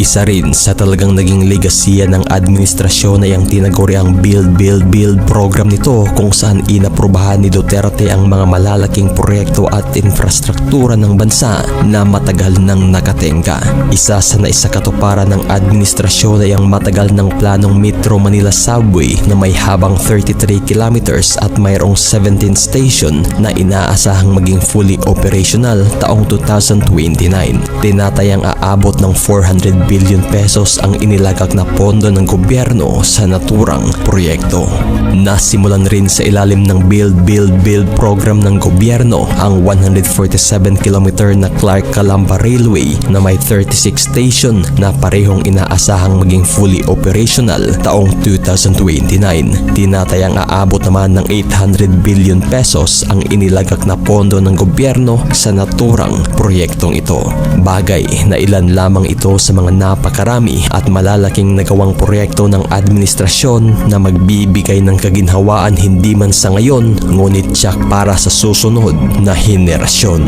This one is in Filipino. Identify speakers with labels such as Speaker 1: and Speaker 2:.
Speaker 1: Isa rin sa talagang naging legasya ng administrasyon ay ang tinaguriang Build Build Build program nito, kung saan inaprubahan ni Duterte ang mga malalaking proyekto at infrastruktura ng bansa na matagal nang nakatingka. Isa sa naisakatuparan ng administrasyon ay ang matagal ng planong Metro Manila Subway na may habang 33 kilometers at mayroong 17 station na inaasahang maging fully operational taong 2029. Tinatayang aabot ng 400 billion pesos ang inilagak na pondo ng gobyerno sa naturang proyekto. Nasimulan rin sa ilalim ng Build Build Build program ng gobyerno ang 147 kilometer na Clark-Calamba Railway na may 36 station na parehong inaasahang maging fully operational taong 2029. Tinatayang aabot naman ng 800 billion pesos ang inilagak na pondo ng gobyerno sa naturang proyektong ito. Bagay na ilan lamang ito sa mga napakarami at malalaking nagawang proyekto ng administrasyon na magbibigay ng kaginhawaan hindi man sa ngayon ngunit tiyak para sa susunod na henerasyon.